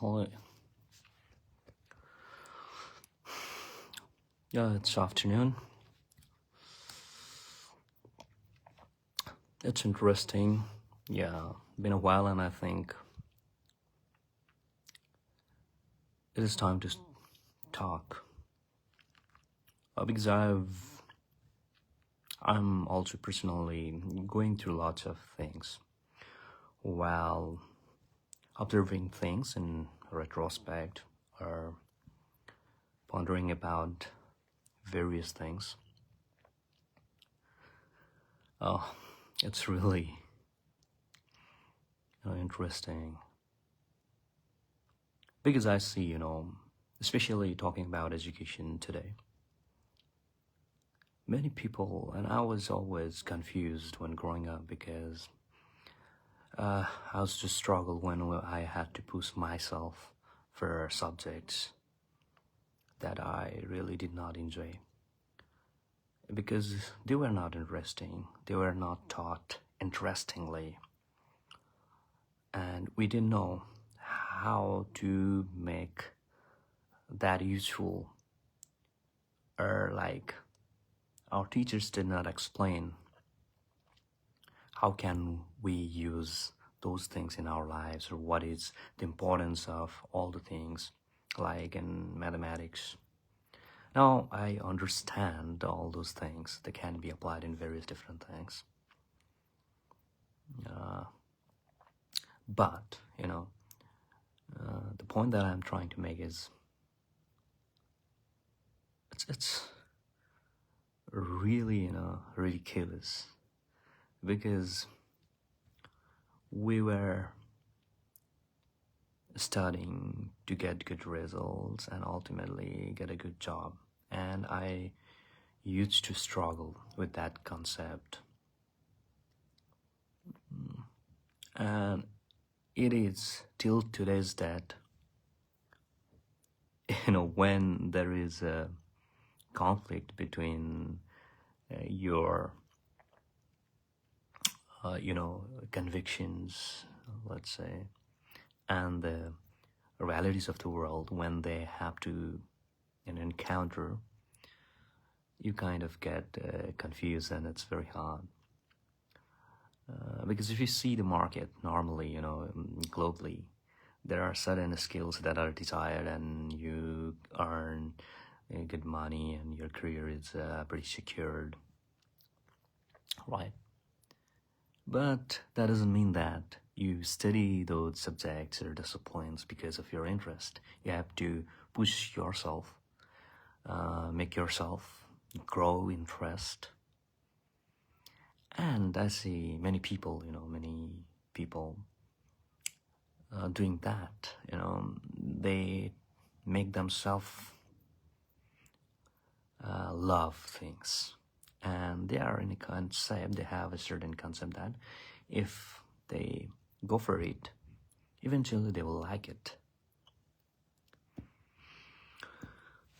Hi. Yeah, it's afternoon. It's interesting. Yeah, been a while, and I think it is time to talk because I'm also personally going through lots of things while observing things in retrospect or pondering about various things. Oh, it's really interesting because I see, especially talking about education today. Many people, and I was always confused when growing up because I was just struggle when I had to push myself for subjects that I really did not enjoy because they were not interesting, they were not taught interestingly, and we didn't know how to make that useful, or like our teachers did not explain how can we use those things in our lives, or what is the importance of all the things like in mathematics. Now I understand all those things that can be applied in various different things, uh, but the point that I'm trying to make is it's really ridiculous because we were studying to get good results and ultimately get a good job. And I used to struggle with that concept. And it is till today's date, when there is a conflict between your, convictions, let's say, and the realities of the world, when they have to encounter, you kind of get confused, and it's very hard. Because if you see the market normally, globally, there are certain skills that are desired, and you earn good money, and your career is pretty secured, right? But that doesn't mean that you study those subjects or disciplines because of your interest. You have to push yourself, make yourself grow interest. And I see many people, doing that. They make themselves love things, and they are in a concept. They have a certain concept that if they go for it, eventually they will like it.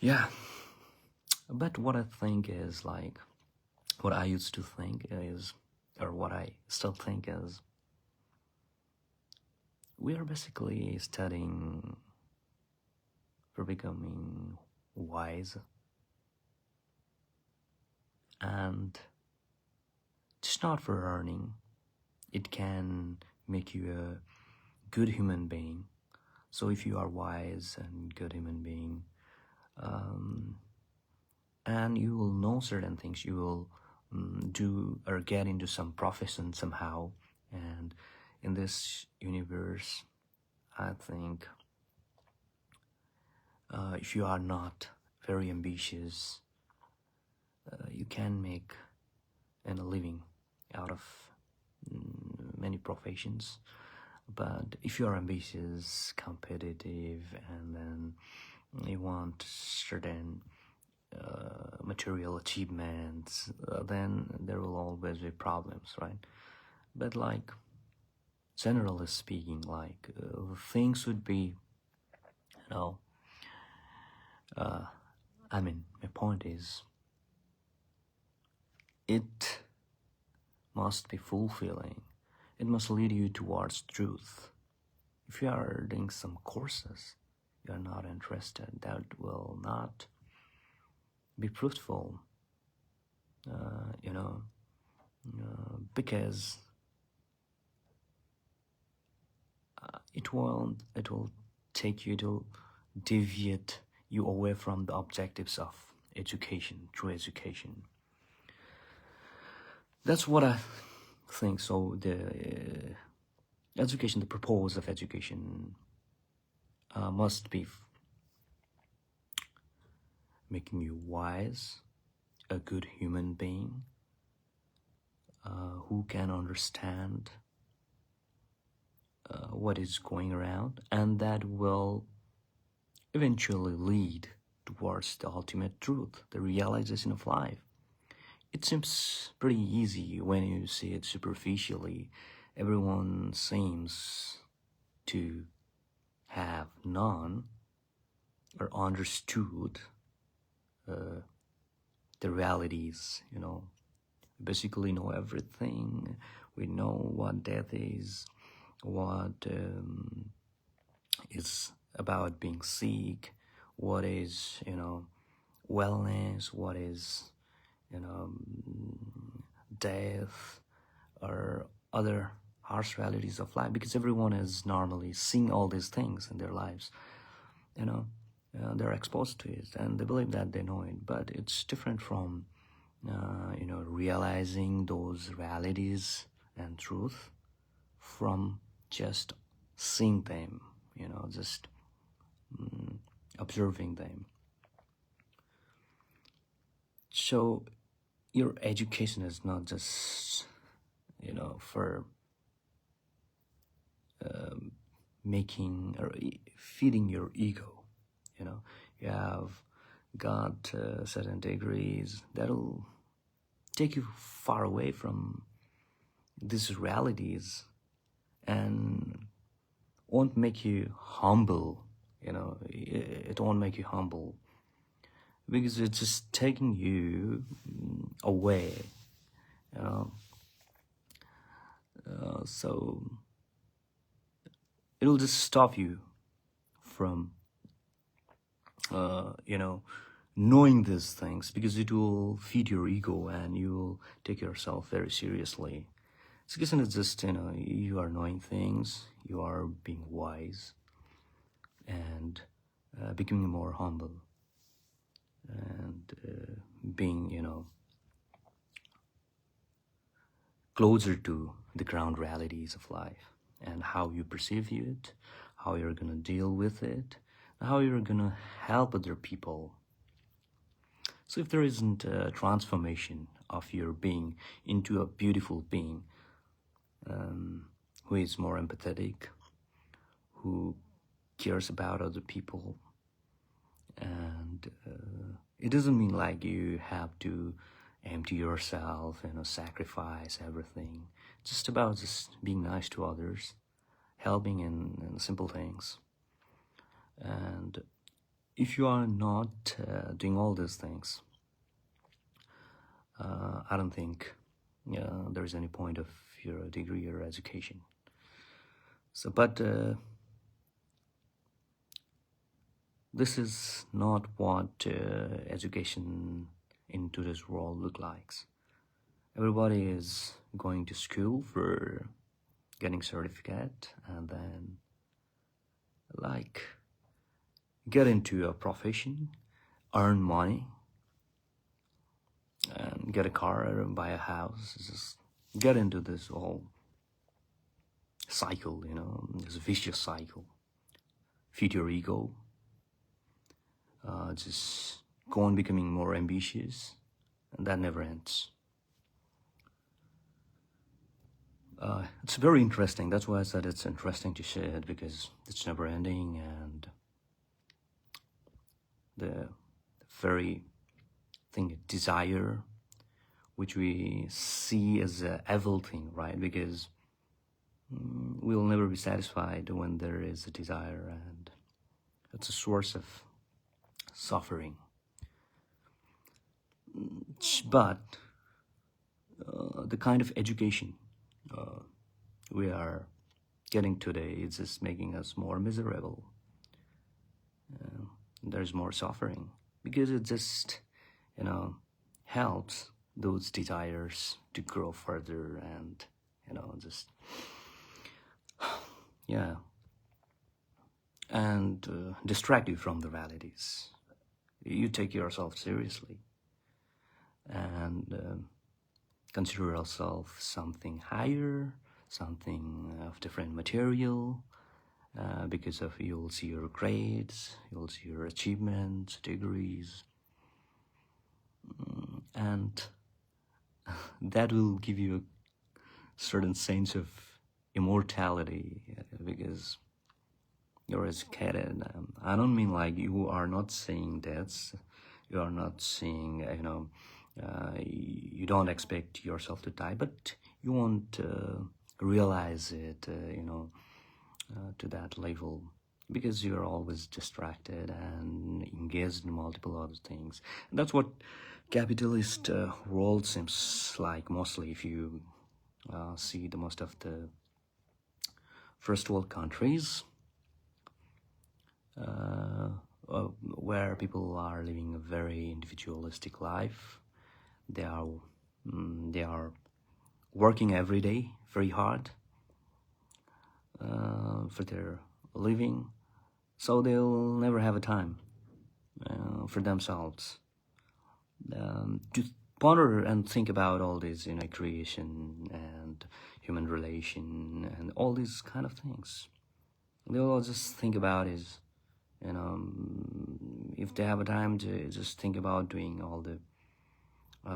Yeah, but what I think is like, what I used to think is, or what I still think is, we are basically studying for becoming wise, and just not for earning. It can make you a good human being. So if you are wise and good human being, and you will know certain things, you will do or get into some profession somehow. And in this universe, I think if you are not very ambitious, you can make a living out of many professions. But if you are ambitious, competitive, and then you want certain material achievements, then there will always be problems, right? But like, generally speaking, like things would be, you know, my point is, it must be fulfilling. It must lead you towards truth. If you are doing some courses you are not interested, that will not be fruitful, because it will take you to deviate you away from the objectives of education, true education. That's what I think. So the education, the purpose of education must be making you wise, a good human being who can understand what is going around, and that will eventually lead towards the ultimate truth, the realization of life. It seems pretty easy when you see it superficially. Everyone seems to have known or understood the realities, basically know everything. We know what death is, what is about being sick, what is, wellness, what is, death, or other harsh realities of life, because everyone is normally seeing all these things in their lives. They're exposed to it and they believe that they know it, but it's different from realizing those realities and truth from just seeing them, just observing them. So your education is not just for making or feeding your ego. You have got certain degrees that'll take you far away from these realities and won't make you humble. It won't make you humble because it's just taking you away. So it'll just stop you from knowing these things, because it will feed your ego and you will take yourself very seriously. Education is just, you are knowing things, you are being wise and becoming more humble and being, closer to the ground realities of life and how you perceive it, how you're going to deal with it, how you're going to help other people. So if there isn't a transformation of your being into a beautiful being who is more empathetic, who cares about other people, and it doesn't mean like you have to empty yourself, sacrifice everything. It's just about just being nice to others, helping in simple things. And if you are not doing all these things, I don't think there is any point of your degree or education. So, but this is not what education in today's world look like. Everybody is going to school for getting certificate and then get into a profession, earn money, and get a car or buy a house. Just get into this whole cycle, this vicious cycle. Feed your ego. Just go on becoming more ambitious, and that never ends. It's very interesting. That's why I said it's interesting to share it, because it's never ending, and the very thing, desire, which we see as an evil thing, right? Because we'll never be satisfied when there is a desire, and it's a source of suffering. But the kind of education we are getting today is just making us more miserable. There's more suffering because it just, you know, helps those desires to grow further and, just, yeah, and distract you from the realities. You take yourself seriously and consider yourself something higher, something of different material, because of you'll see your grades, you'll see your achievements, degrees, and that will give you a certain sense of immortality because you're educated. I don't mean like you are not seeing deaths, you are not seeing, you don't expect yourself to die, but you won't realize it, to that level because you're always distracted and engaged in multiple other things. And that's what capitalist world seems like mostly. If you see the most of the first world countries, where people are living a very individualistic life, they are working every day very hard for their living, so they'll never have a time for themselves to ponder and think about all this, creation and human relation and all these kind of things. They'll all just think about is, if they have a time to just think about doing all the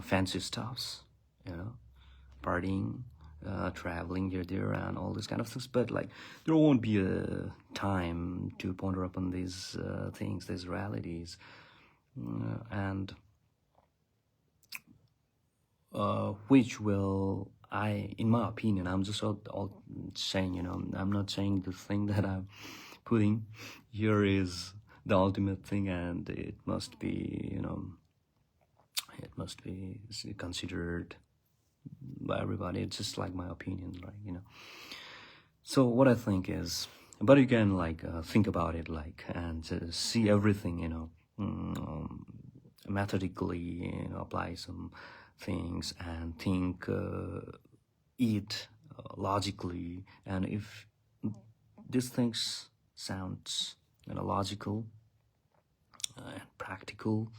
fancy stuffs, partying, traveling here, there, and all these kind of things. But like, there won't be a time to ponder upon these things, these realities, and which will, in my opinion, I'm just all saying, I'm not saying the thing that I'm putting here is the ultimate thing, and it must be, it must be considered by everybody. It's just like my opinion, like, So what I think is, but you can like think about it, like, and see everything, methodically, apply some things and think, it logically, and if these things sounds logical and practical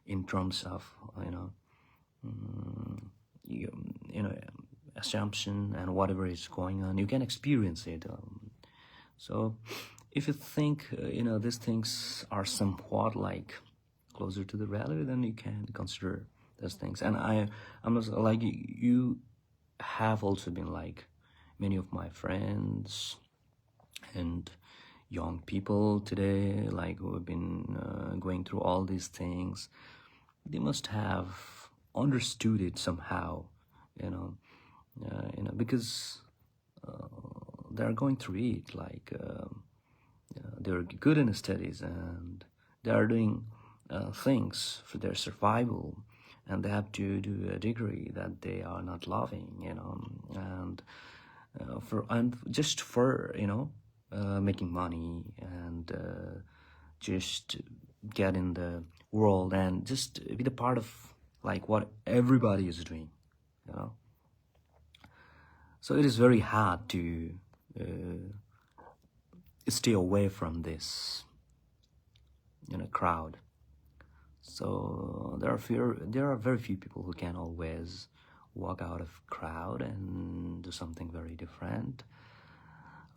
in terms of assumption and whatever is going on, you can experience it. So if you think these things are somewhat like closer to the reality, then you can consider those things. And I'm not like, you have also been like many of my friends and young people today, like, who have been going through all these things. They must have understood it somehow, because they're going through it, like, they're good in studies and they are doing things for their survival, and they have to do a degree that they are not loving, and just for making money and just get in the world and just be the part of like what everybody is doing, So it is very hard to stay away from this, crowd. So there are very few people who can always walk out of crowd and do something very different.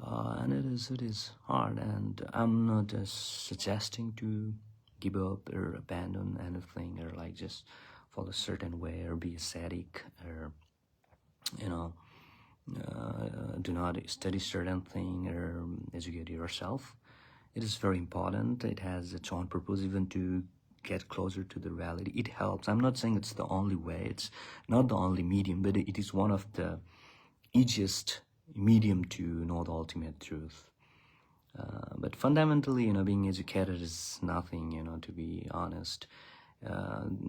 And it is hard, and I'm not just suggesting to give up or abandon anything, or like just follow a certain way or be ascetic, or do not study certain thing or educate yourself. It is very important. It has its own purpose, even to get closer to the reality. It helps. I'm not saying it's the only way, it's not the only medium, but it is one of the easiest medium to know the ultimate truth. But fundamentally, being educated is nothing, to be honest.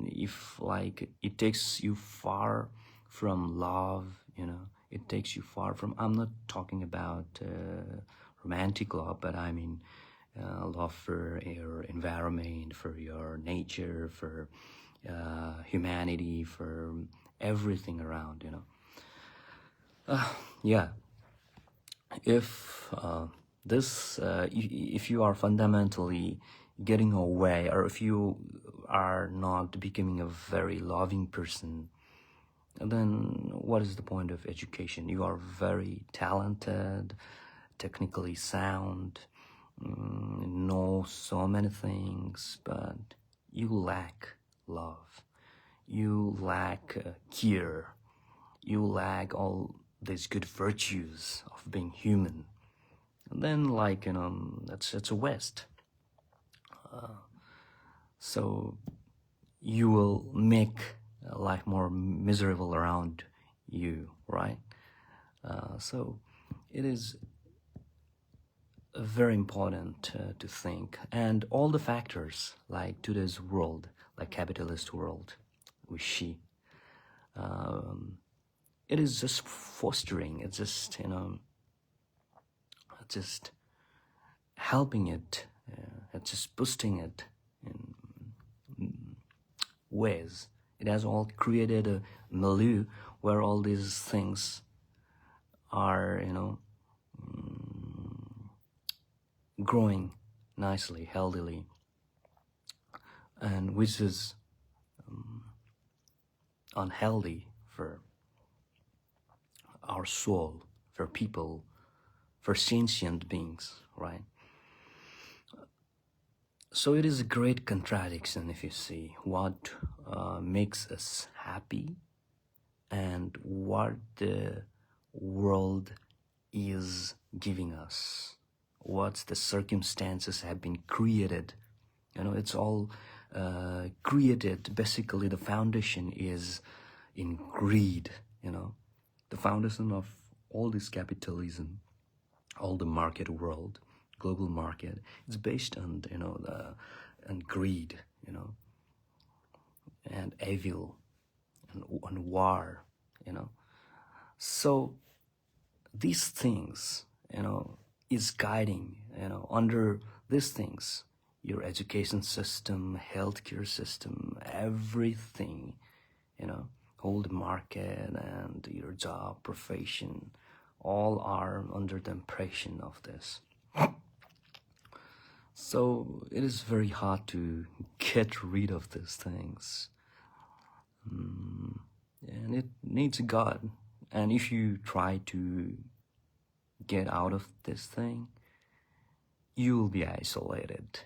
If like it takes you far from love, it takes you far from, I'm not talking about romantic love, but I mean love for your environment, for your nature, for humanity, for everything around, you know. Yeah, if if you are fundamentally getting away, or if you are not becoming a very loving person, then what is the point of education? You are very talented, technically sound, know so many things, but you lack love, you lack care, you lack all these good virtues of being human. And then, like, you know, it's a waste. So you will make life more miserable around you, right? So it is very important to think, and all the factors like today's world, like capitalist world we see, it is just fostering, it's just, you know, just helping it, it's just boosting it in ways. It has all created a milieu where all these things are, you know, growing nicely, healthily, and which is unhealthy for our soul, for people, for sentient beings, right? So it is a great contradiction if you see what makes us happy and what the world is giving us, what the circumstances have been created. You know, it's all created. Basically, the foundation is in greed, you know. The foundation of all this capitalism, all the market world, global market, it's based on, you know, on greed, you know, and evil, and on war, you know. So these things, you know, is guiding, you know, under these things, your education system, healthcare system, everything, you know, whole market and your job, profession, all are under the impression of this. So it is very hard to get rid of these things. And it needs God. And if you try to get out of this thing, you will be isolated.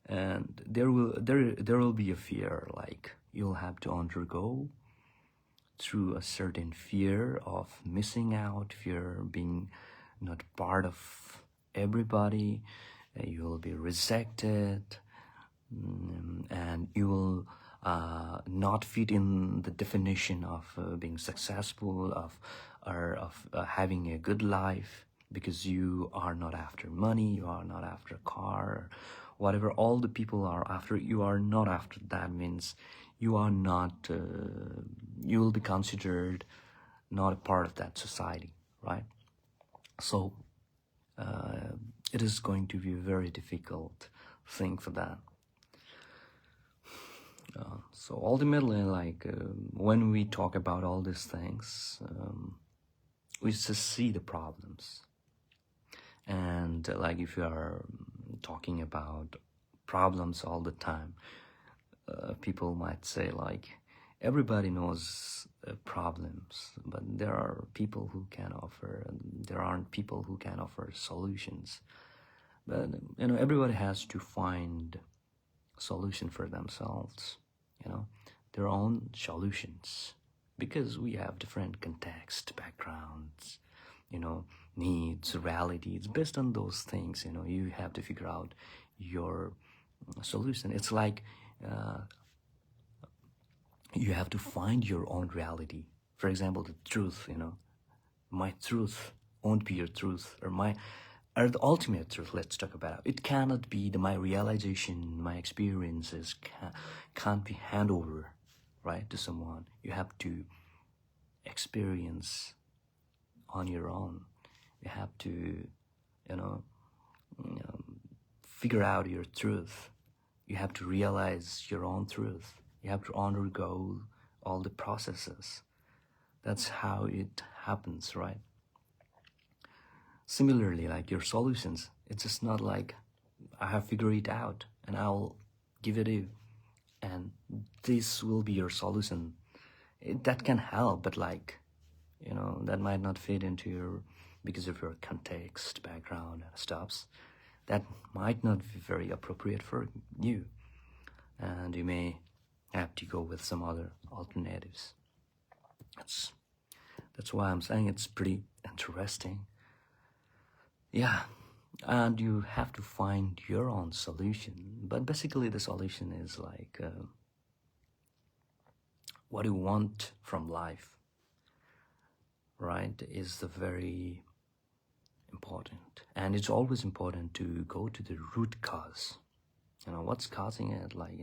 And there will be a fear, like you'll have to undergo through a certain fear of missing out, fear being not part of everybody. You will be rejected, and you will not fit in the definition of being successful, of having a good life, because you are not after money, you are not after a car, whatever all the people are after, you are not after that. Means you are not, you will be considered not a part of that society, right? So it is going to be a very difficult thing for that. So ultimately, like when we talk about all these things, we just see the problems. And like if you are talking about problems all the time, people might say like, everybody knows problems, but there are people who can offer, there aren't people who can offer solutions. But, you know, everybody has to find a solution for themselves, you know, their own solutions, because we have different context, backgrounds, you know, needs, realities. Based on those things, you know, you have to figure out your solution. It's like you have to find your own reality. For example, the truth, you know, my truth won't be your truth, or the ultimate truth. Let's talk about it. It cannot be my realization, my experiences can't be handed over, right, to someone. You have to experience on your own. You have to, figure out your truth. You have to realize your own truth. You have to undergo all the processes. That's how it happens, right? Similarly, like your solutions, it's just not like I have figured it out and I'll give it to you and this will be your solution. That can help, but like, that might not fit into your, because of your context, background, and stuffs. That might not be very appropriate for you. And you may have to go with some other alternatives. That's why I'm saying it's pretty interesting. Yeah, and you have to find your own solution. But basically the solution is like what you want from life, right, is the very important. And it's always important to go to the root cause. What's causing it, like,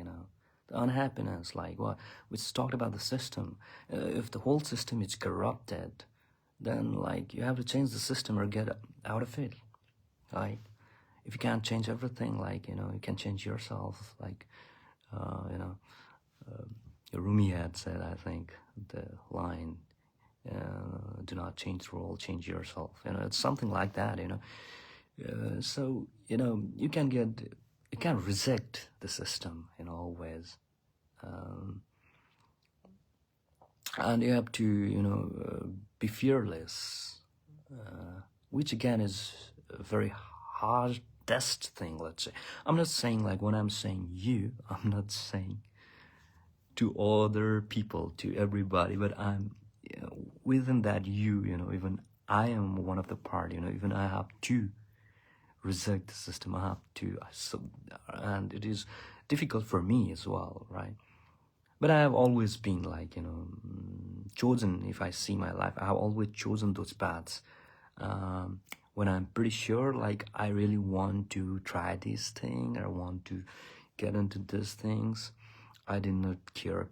the unhappiness, like what we talked about the system. If the whole system is corrupted, then like you have to change the system or get out of it. Like if you can't change everything, like you can change yourself. Like Rumi had said, I think, the line, do not change the world, change yourself. It's something like that. So you can reject the system in all ways. And you have to be fearless, which again is a very hardest thing, let's say. I'm not saying, like, when I'm saying you, I'm not saying to other people, to everybody, but I'm within that even I am one of the part, even I have to reject the system. I have to, and it is difficult for me as well, right? But I have always been like, chosen. If I see my life, I have always chosen those paths. When I'm pretty sure, like, I really want to try this thing, or want to get into these things, I did not care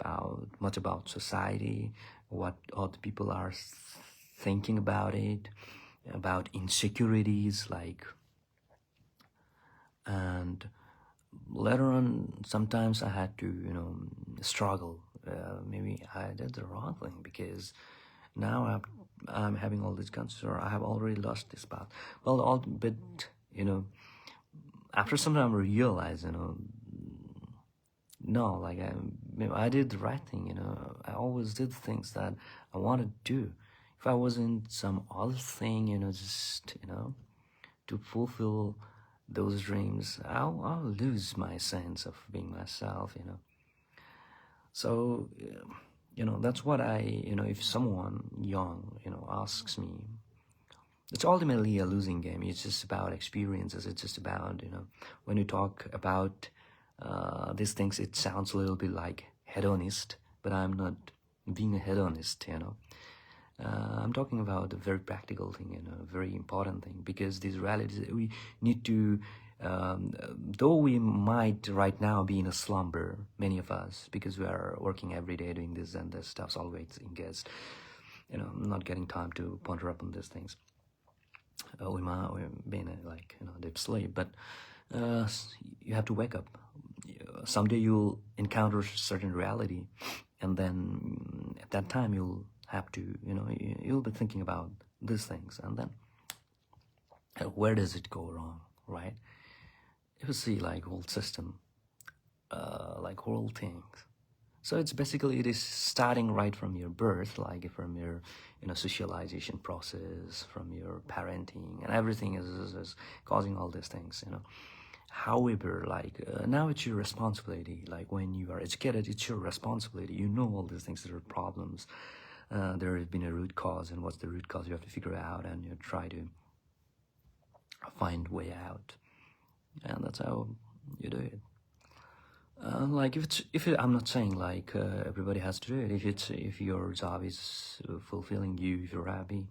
much about society, what other people are thinking about it, about insecurities, like, and later on, sometimes I had to, struggle. Maybe I did the wrong thing, because now I'm having all these concerns, or I have already lost this path. Well, but after some time I realized, no, like I did the right thing. I always did things that I wanted to do. If I was in some other thing, just to fulfill those dreams, I'll lose my sense of being myself. So that's what if someone young asks me, it's ultimately a losing game. It's just about experiences. It's just about when you talk about these things, it sounds a little bit like hedonist, but I'm not being a hedonist. I'm talking about a very practical thing, a very important thing, because these realities we need to, though we might right now be in a slumber, many of us, because we are working every day doing this and this stuff's always engaged, not getting time to ponder upon these things. We might be in a deep sleep, but you have to wake up. Someday you'll encounter certain reality, and then at that time you'll have to, you'll be thinking about these things, and then where does it go wrong, right? You see, like, whole system, like whole things. So it's basically, it is starting right from your birth, like from your, socialization process, from your parenting, and everything is causing all these things, However, like, now it's your responsibility. Like, when you are educated, it's your responsibility. You know all these things, there are problems. There has been a root cause, and what's the root cause you have to figure out, and you try to find way out. And that's how you do it. Like, I'm not saying like everybody has to do it. If your job is fulfilling you, if you're happy,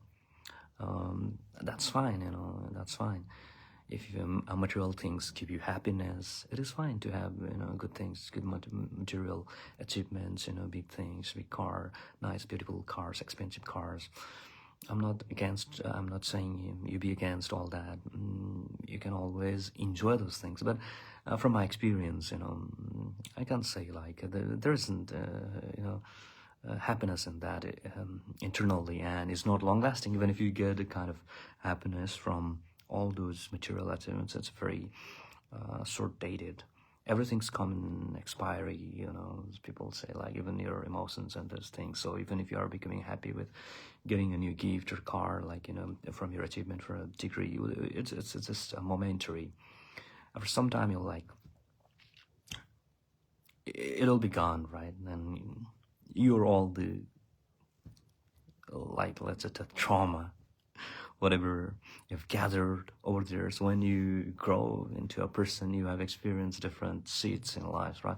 that's fine. That's fine. If material things give you happiness, it is fine to have good things, good material achievements, big things, big car, nice beautiful cars, expensive cars. I'm not saying you be against all that. You can always enjoy those things. But from my experience, I can't say like there isn't, happiness in that internally, and it's not long lasting. Even if you get a kind of happiness from all those material achievements, it's very short dated. Everything's come in expiry, as people say, like even your emotions and those things. So even if you are becoming happy with getting a new gift or car, like from your achievement for a degree, it's just a momentary. After some time, you'll like it'll be gone, right? And you're all the, like, let's say, the trauma, whatever you've gathered over the years. When you grow into a person, you have experienced different seeds in life, right?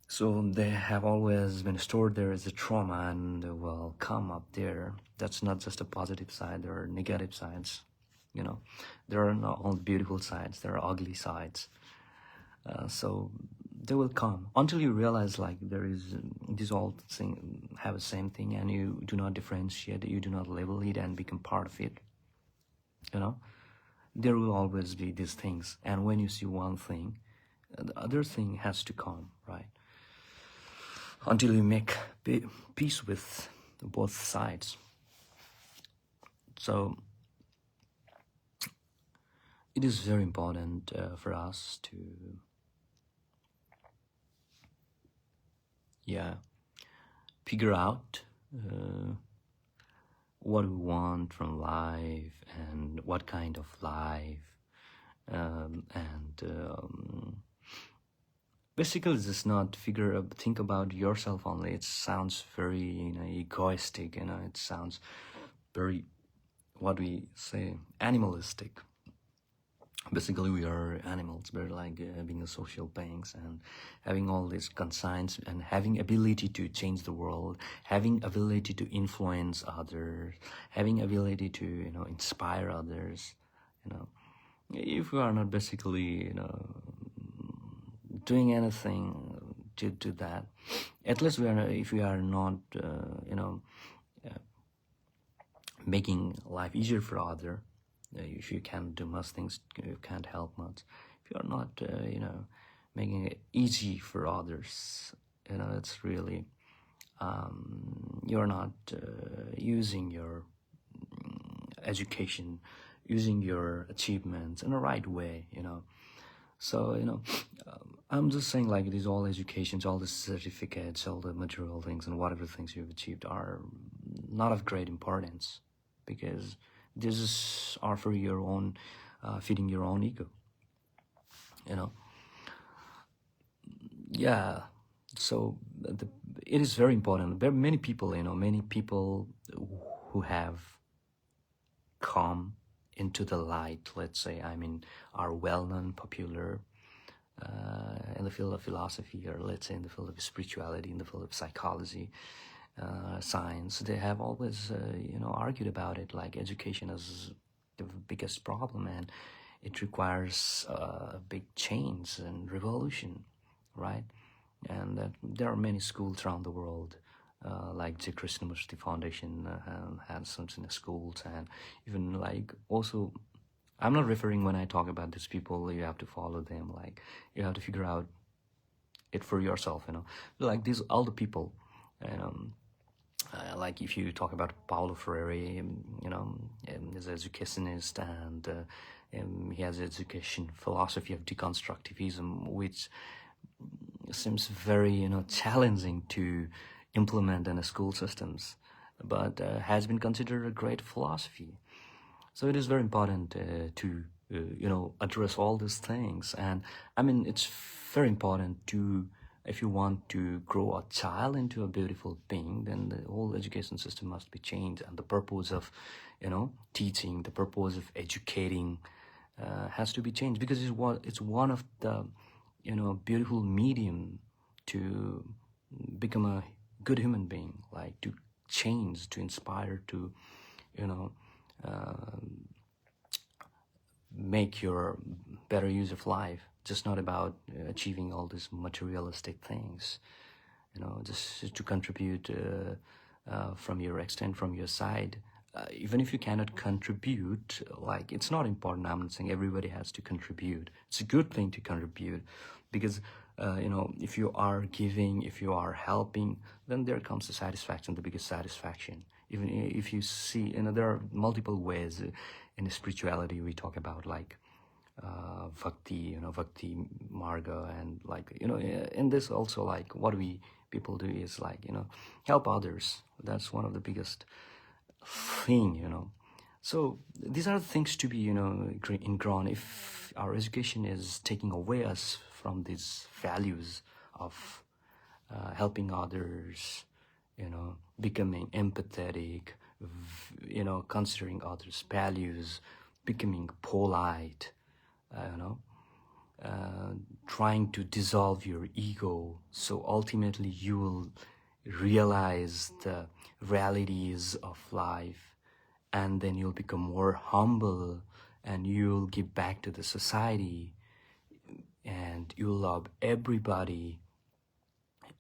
So they have always been stored there as a trauma, and they will come up there. That's not just a positive side, there are negative sides. There are not only beautiful sides, there are ugly sides. So they will come until you realize like there is these all thing have the same thing, and you do not differentiate, you do not label it and become part of it. There will always be these things, and when you see one thing, the other thing has to come, right? Until you make peace with both sides. So it is very important for us to figure out what we want from life and what kind of life, and basically just not think about yourself only. It sounds very egoistic, it sounds very, what we say, animalistic. Basically, we are animals. We're like being social beings and having all these consigns and having ability to change the world, having ability to influence others, having ability to inspire others. If we are not basically doing anything to do that, at least if we are not making life easier for others. If you can't do much things, you can't help much. If you're not, making it easy for others, it's really, you're not using your education, using your achievements in the right way, So, I'm just saying like these all educations, all the certificates, all the material things and whatever things you've achieved are not of great importance, because these are for your own, feeding your own ego, Yeah, so it is very important. There are many people, who have come into the light, let's say, are well-known, popular, in the field of philosophy, or let's say in the field of spirituality, in the field of psychology, science. They have always, argued about it, like education is the biggest problem, and it requires a big change and revolution, right? And that there are many schools around the world, like the Krishnamurti Foundation has some schools, and even like also, I'm not referring when I talk about these people, you have to follow them, like you have to figure out it for yourself, like these all the people, like if you talk about Paulo Freire, he's an educationist, and he has education philosophy of deconstructivism, which seems very challenging to implement in the school systems, but has been considered a great philosophy. So it is very important to address all these things, and it's very important to, if you want to grow a child into a beautiful being, then the whole education system must be changed, and the purpose of teaching, the purpose of educating has to be changed, because it's one of the beautiful medium to become a good human being, like to change, to inspire, to make your better use of life. Just not about achieving all these materialistic things, just to contribute from your extent, from your side, even if you cannot contribute, like, it's not important. I'm not saying everybody has to contribute. It's a good thing to contribute, because if you are giving, if you are helping, then there comes the satisfaction, the biggest satisfaction. Even if you see, there are multiple ways in spirituality we talk about, like bhakti marga, and like, in this also, like, what we people do is, like, help others. That's one of the biggest thing. So these are things to be, ingrown. If our education is taking away us from these values of helping others, becoming empathetic, considering others' values, becoming polite, trying to dissolve your ego, so ultimately you will realize the realities of life, and then you'll become more humble, and you'll give back to the society, and you'll love everybody,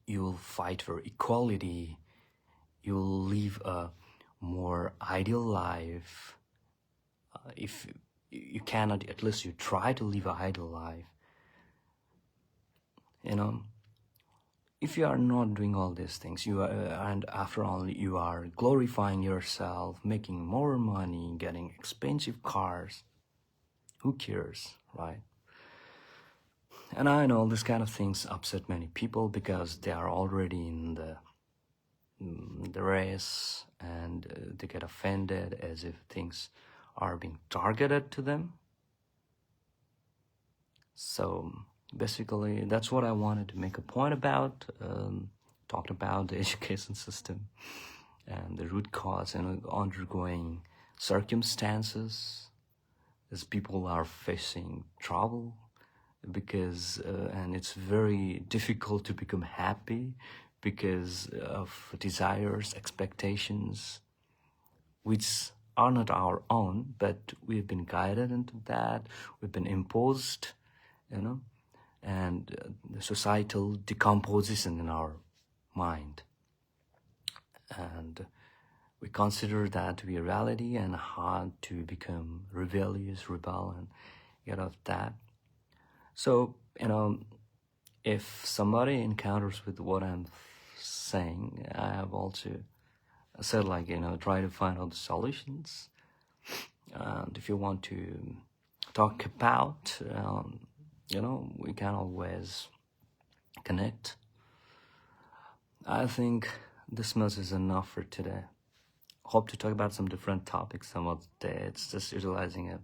you'll fight for equality, you'll live a more ideal life. If you cannot, at least you try to live an ideal life. If you are not doing all these things, and after all, you are glorifying yourself, making more money, getting expensive cars, who cares, right? And I know this kind of things upset many people, because they are already in the race, and they get offended as if things are being targeted to them. So basically, that's what I wanted to make a point about. Talked about the education system and the root cause and undergoing circumstances as people are facing trouble, because and it's very difficult to become happy because of desires, expectations, which are not our own, but we've been guided into that, we've been imposed, and the societal decomposition in our mind. And we consider that to be a reality, and hard to become rebel, and get off that. So, if somebody encounters with what I'm saying, I have also said, like, try to find out the solutions. And if you want to talk about, we can always connect. I think this much is enough for today. Hope to talk about some different topics some other day. It's just utilizing it,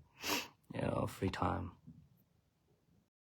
free time.